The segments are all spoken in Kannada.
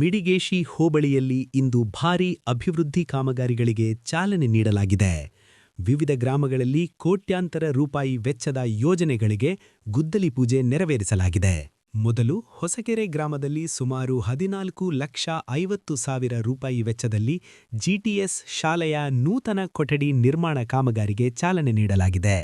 ಮಿಡಿಗೇಶಿ ಹೋಬಳಿಯಲ್ಲಿ ಇಂದು ಭಾರೀ ಅಭಿವೃದ್ಧಿ ಕಾಮಗಾರಿಗಳಿಗೆ ಚಾಲನೆ ನೀಡಲಾಗಿದೆ. ವಿವಿಧ ಗ್ರಾಮಗಳಲ್ಲಿ ಕೋಟ್ಯಾಂತರ ರೂಪಾಯಿ ವೆಚ್ಚದ ಯೋಜನೆಗಳಿಗೆ ಗುದ್ದಲಿ ಪೂಜೆ ನೆರವೇರಿಸಲಾಗಿದೆ. ಮೊದಲು ಹೊಸಕೆರೆ ಗ್ರಾಮದಲ್ಲಿ ಸುಮಾರು 14,50,000 ರೂಪಾಯಿ ವೆಚ್ಚದಲ್ಲಿ ಜಿಟಿಎಸ್ ಶಾಲೆಯ ನೂತನ ಕೊಠಡಿ ನಿರ್ಮಾಣ ಕಾಮಗಾರಿಗೆ ಚಾಲನೆ ನೀಡಲಾಗಿದೆ.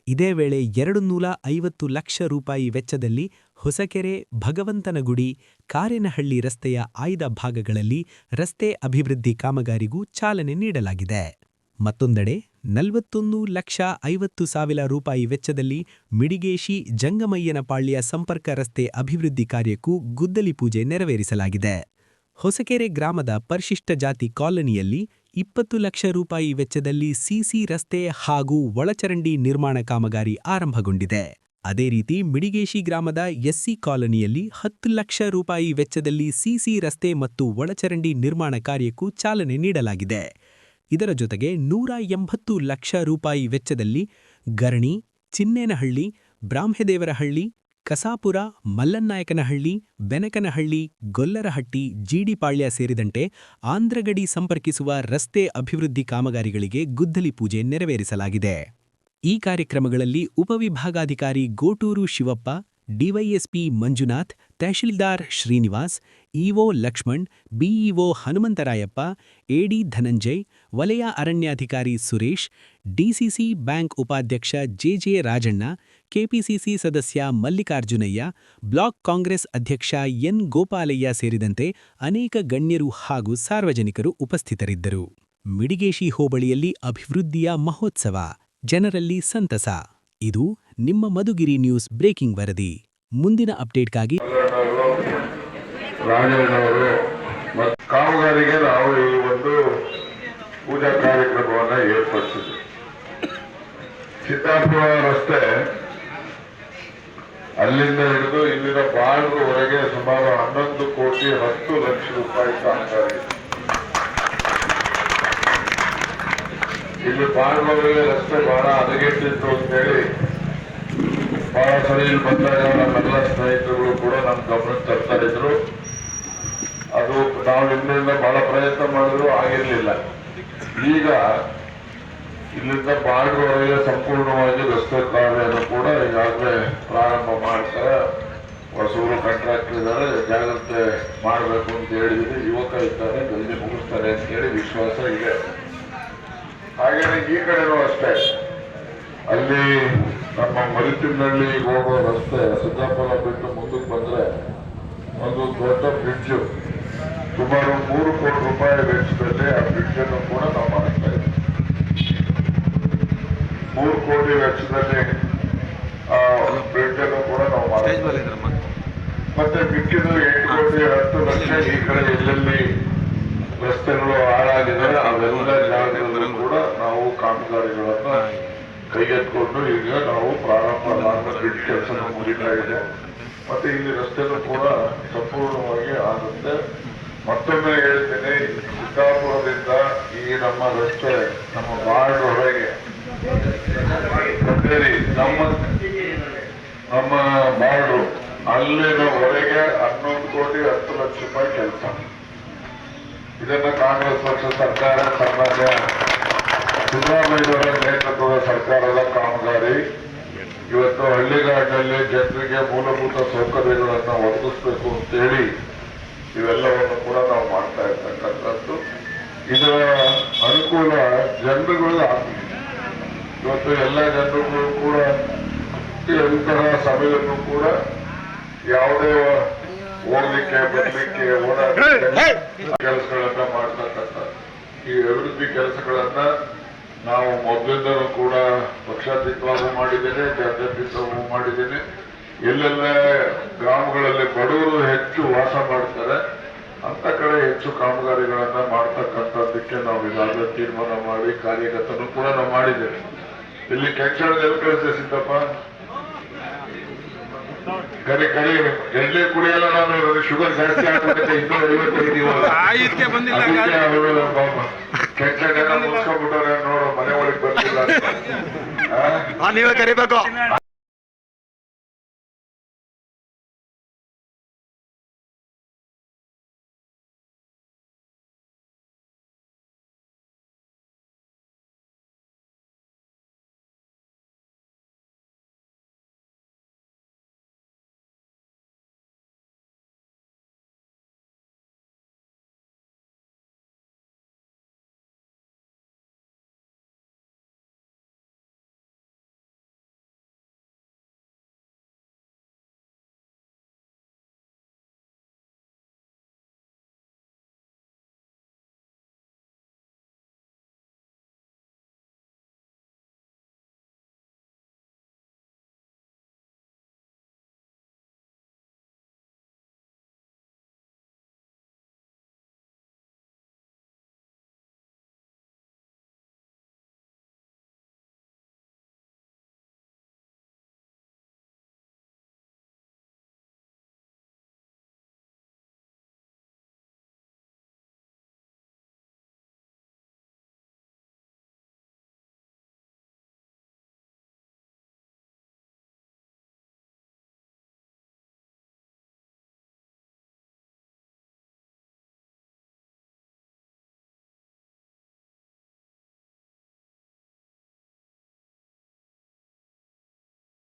ಇದೇ ವೇಳೆ 250 ಲಕ್ಷ ರೂಪಾಯಿ ವೆಚ್ಚದಲ್ಲಿ ಹೊಸಕೆರೆ, ಭಗವಂತನಗುಡಿ, ಕಾರೇನಹಳ್ಳಿ ರಸ್ತೆಯ ಆಯ್ದ ಭಾಗಗಳಲ್ಲಿ ರಸ್ತೆ ಅಭಿವೃದ್ಧಿ ಕಾಮಗಾರಿಗೂ ಚಾಲನೆ ನೀಡಲಾಗಿದೆ. ಮತ್ತೊಂದೆಡೆ 41,50,000 ರೂಪಾಯಿ ವೆಚ್ಚದಲ್ಲಿ ಮಿಡಿಗೇಶಿ ಜಂಗಮಯ್ಯನಪಾಳ್ಯ ಸಂಪರ್ಕ ರಸ್ತೆ ಅಭಿವೃದ್ಧಿ ಕಾರ್ಯಕ್ಕೂ ಗುದ್ದಲಿ ಪೂಜೆ ನೆರವೇರಿಸಲಾಗಿದೆ. ಹೊಸಕೆರೆ ಗ್ರಾಮದ ಪರಿಶಿಷ್ಟ ಜಾತಿ ಕಾಲೋನಿಯಲ್ಲಿ 20 ಲಕ್ಷ ರೂಪಾಯಿ ವೆಚ್ಚದಲ್ಲಿ ಸಿಸಿ ರಸ್ತೆ ಹಾಗೂ ಒಳಚರಂಡಿ ನಿರ್ಮಾಣ ಕಾಮಗಾರಿ ಆರಂಭಗೊಂಡಿದೆ. ಅದೇ ರೀತಿ ಮಿಡಿಗೇಶಿ ಗ್ರಾಮದ ಎಸ್ಸಿ ಕಾಲೋನಿಯಲ್ಲಿ 10 ಲಕ್ಷ ರೂಪಾಯಿ ವೆಚ್ಚದಲ್ಲಿ ಸಿಸಿ ರಸ್ತೆ ಮತ್ತು ಒಳಚರಂಡಿ ನಿರ್ಮಾಣ ಕಾರ್ಯಕ್ಕೂ ಚಾಲನೆ ನೀಡಲಾಗಿದೆ. ಇದರ ಜೊತೆಗೆ 180 ಲಕ್ಷ ರೂಪಾಯಿ ವೆಚ್ಚದಲ್ಲಿ ಗರಣಿ, ಚಿನ್ನೇನಹಳ್ಳಿ, ಬ್ರಾಹ್ಮೆದೇವರಹಳ್ಳಿ, ಕಸಾಪುರ, ಮಲ್ಲನಾಯಕನಹಳ್ಳಿ, ಬೆನಕನಹಳ್ಳಿ, ಗೊಲ್ಲರಹಟ್ಟಿ, ಜಿಡಿಪಾಳ್ಯ ಸೇರಿದಂತೆ ಆಂಧ್ರಗಡಿ ಸಂಪರ್ಕಿಸುವ ರಸ್ತೆ ಅಭಿವೃದ್ಧಿ ಕಾಮಗಾರಿಗಳಿಗೆ ಗುದ್ದಲಿ ಪೂಜೆ ನೆರವೇರಿಸಲಾಗಿದೆ. ಈ ಕಾರ್ಯಕ್ರಮಗಳಲ್ಲಿ ಉಪವಿಭಾಗಾಧಿಕಾರಿ Goturu Shivappa, DYSP Manjunath, tahsildar Srinivas, EO Lakshman, BEO Hanumantharayappa, AD Dhananjay, ವಲಯ ಅರಣ್ಯಾಧಿಕಾರಿ ಸುರೇಶ್, ಡಿಸಿಸಿ ಬ್ಯಾಂಕ್ ಉಪಾಧ್ಯಕ್ಷ ಜೆಜೆ ರಾಜಣ್ಣ, ಕೆಪಿಸಿಸಿ ಸದಸ್ಯ ಮಲ್ಲಿಕಾರ್ಜುನಯ್ಯ, ಬ್ಲಾಕ್ ಕಾಂಗ್ರೆಸ್ ಅಧ್ಯಕ್ಷ ಎನ್ ಗೋಪಾಲಯ್ಯ ಸೇರಿದಂತೆ ಅನೇಕ ಗಣ್ಯರು ಹಾಗೂ ಸಾರ್ವಜನಿಕರು ಉಪಸ್ಥಿತರಿದ್ದರು. ಮಿಡಿಗೇಶಿ ಹೋಬಳಿಯಲ್ಲಿ ಅಭಿವೃದ್ಧಿಯ ಮಹೋತ್ಸವ, ಜನರಲ್ಲಿ ಸಂತಸ. ಇದು ನಿಮ್ಮ ಮಧುಗಿರಿ ನ್ಯೂಸ್ ಬ್ರೇಕಿಂಗ್ ವರದಿ. ಮುಂದಿನ ಅಪ್ಡೇಟ್ಗಾಗಿ ರಾಜಣ್ಣವರು ಮತ್ತು ಕಾಮಗಾರಿಗೆ ನಾವು ಈ ಒಂದು ಪೂಜಾ ಕಾರ್ಯಕ್ರಮವನ್ನು ಏರ್ಪಡಿಸಿದ್ವಿ. ಸಿದ್ದಾಪುರ ರಸ್ತೆ ಅಲ್ಲಿಂದ ಹಿಡಿದು ಇಲ್ಲಿನ ಬಾರ್ಡ್ವರೆಗೆ ಸುಮಾರು 11,10,00,000 ರೂಪಾಯಿ ಕಾಮಗಾರಿ. ಇಲ್ಲಿ ಬಾರ್ಡ್ವರೆಗೆ ರಸ್ತೆ ಬಹಳ ಹದಗೆಟ್ಟಿತ್ತು ಅಂತೇಳಿ ಬಹಳ ಸರಿ ಇಲ್ಲಿ ಬಂದಾಗ ನಮ್ಮೆಲ್ಲ ಸ್ನೇಹಿತರು ಕೂಡ ನಮ್ಮ ಗಮನಕ್ಕೆ ತರ್ತಾ ಇದ್ರು. ಅದು ನಾವು ಇಲ್ಲಿಂದ ಬಹಳ ಪ್ರಯತ್ನ ಮಾಡಿದ್ರು ಆಗಿರ್ಲಿಲ್ಲ. ಈಗ ಇಲ್ಲಿಂದ ಬಾರ್ಡ್ವರೆಗೆ ಸಂಪೂರ್ಣವಾಗಿ ರಸ್ತೆ ಕಾರ್ಯವನ್ನು ಕೂಡ ಈಗಾಗಲೇ ಪ್ರಾರಂಭ ಮಾಡ್ತಾರೆ. ಹೊಸೂರು ಕಾಂಟ್ರಾಕ್ಟರ್ ಇದ್ದಾರೆ, ಜಾಗ್ರತೆ ಮಾಡಬೇಕು ಅಂತ ಹೇಳಿದ್ರೆ ಯುವಕ ಇದ್ದಾರೆ, ಜಲ್ದಿ ಮುಗಿಸ್ತಾರೆ ಅಂತ ಹೇಳಿ ವಿಶ್ವಾಸ ಇದೆ. ಹಾಗೇನೆ ಈ ಕಡೆನೂ ಅಷ್ಟೇ, ಅಲ್ಲಿ ನಮ್ಮ ಮರಿತಿನಹಳ್ಳಿ ಹೋಗೋ ರಸ್ತೆ ಸಿದ್ದಾಪುರ ಬಿಟ್ಟು ಮುಂದಕ್ಕೆ ಬಂದ್ರೆ ಒಂದು ದೊಡ್ಡ ಬ್ರಿಡ್ಜ್ ಸುಮಾರು 3 ಕೋಟಿ ರೂಪಾಯಿ ವೆಚ್ಚದಲ್ಲಿ ಆ ಬ್ರಿಡ್ಜ್ ಅನ್ನು ಕೂಡ ನಾವು ಮಾಡ್ತಾ ಇದ್ದೀವಿ. 3 ಕೋಟಿ ವೆಚ್ಚದಲ್ಲಿ ಆ ಬ್ರಿಡ್ಜ್ ಅನ್ನು ಕೂಡ ನಾವು ಮಾಡ್ತಾ ಇದ್ದೀವಿ. ಮತ್ತೆ ಮಿಕ್ಕಿದ 8 ಕೋಟಿ 10 ಲಕ್ಷ ಈ ಕಡೆ ಎಲ್ಲೆಲ್ಲಿ ರಸ್ತೆಗಳು ಹಾಳಾಗಿದೆ ಅವೆಲ್ಲ ಜಾಗದಲ್ಲೂ ಕೂಡ ನಾವು ಕಾಮಗಾರಿಗಳನ್ನ ಕೈಗೆತ್ಕೊಂಡು ಈಗ ನಾವು ಪ್ರಾರಂಭ ಬ್ರಿಡ್ಜ್ ಕೆಲಸ ಮುಗಿತಾ ಇದೆ. ಮತ್ತೆ ಇಲ್ಲಿ ರಸ್ತೆನೂ ಕೂಡ ಸಂಪೂರ್ಣವಾಗಿ ಆಗುತ್ತೆ. ಮತ್ತೊಮ್ಮೆ ಹೇಳ್ತೇನೆ, ಸಿದ್ದಾಪುರದಿಂದ ಈ ನಮ್ಮ ರಸ್ತೆ ನಮ್ಮ ಬಾರ್ಡ್ ಹೊರಗೆ ನಮ್ಮ ಬಾರ್ಡು ಅಲ್ಲಿನ ಹೊರಗೆ 11,10,00,000 ರೂಪಾಯಿ ಕೆಲಸ. ಇದನ್ನ ಕಾಂಗ್ರೆಸ್ ಪಕ್ಷ ಸರ್ಕಾರ ಸನ್ಮಾನ್ಯ ಸಿದ್ದರಾಮಯ್ಯವರ ನೇತೃತ್ವದ ಸರ್ಕಾರದ ಕಾಮಗಾರಿ. ಇವತ್ತು ಹಳ್ಳಿಗಾಡಿನಲ್ಲಿ ಜನರಿಗೆ ಮೂಲಭೂತ ಸೌಕರ್ಯಗಳನ್ನು ಒದಗಿಸಬೇಕು ಅಂತೇಳಿ ಇವೆಲ್ಲವನ್ನು ಕೂಡ ನಾವು ಮಾಡ್ತಾ ಇರ್ತಕ್ಕಂಥದ್ದು. ಇದರ ಅನುಕೂಲ ಜನರುಗಳು ಆಗ್ತದೆ. ಇವತ್ತು ಎಲ್ಲ ಜನರುಗಳು ಕೂಡ ಎಂತಹ ಸಮಯದಲ್ಲೂ ಕೂಡ ಯಾವುದೇ ಹೋಗ್ಲಿಕ್ಕೆ ಬರ್ಲಿಕ್ಕೆ ಓಡಾಡಲಿಕ್ಕೆ ಕೆಲಸಗಳನ್ನ ಮಾಡ್ತಕ್ಕಂಥ ಈ ಅಭಿವೃದ್ಧಿ ಕೆಲಸಗಳನ್ನ ನಾವು ಮೊದಲಿಂದಲೂ ಕೂಡ ಪಕ್ಷಾತೀತವಾಗೂ ಮಾಡಿದ್ದೇನೆ, ಜಾತ್ಯತೀತವಾಗೂ ಮಾಡಿದ್ದೇನೆ. ಎಲ್ಲೆಲ್ಲ ಗ್ರಾಮಗಳಲ್ಲಿ ಬಡವರು ಹೆಚ್ಚು ವಾಸ ಮಾಡ್ತಾರೆ ಅಂತ ಕಡೆ ಹೆಚ್ಚು ಕಾಮಗಾರಿಗಳನ್ನ ಮಾಡ್ತಕ್ಕಂಥದ್ದಕ್ಕೆ ನಾವು ಈಗಾಗಲೇ ತೀರ್ಮಾನ ಮಾಡಿ ಕಾರ್ಯಗತನೂ ಕೂಡ ನಾವು ಮಾಡಿದ್ದೇವೆ. ಇಲ್ಲಿ ಕೆಂಚಳದಲ್ಲಿ ಕಳಿಸಿದೆ ಸಿದ್ದಪ್ಪ, ಕರಿ ಎಣ್ಣೆ ಕುಡಿಯಲ್ಲ, ನಾನು ಶುಗರ್ ಜಾಸ್ತಿ ಆಗ್ತದೆ, 255 ಕೆಂಚಳ ಮುಗಿಸ್ಕೊಂಡ್ಬಿಟ್ಟವ್ರೆ ನೋಡು, ಮನೆ ಒಳಗೆ ಬರ್ತಿಲ್ಲ. ನೀವೇ ಕರಿಬೇಕು.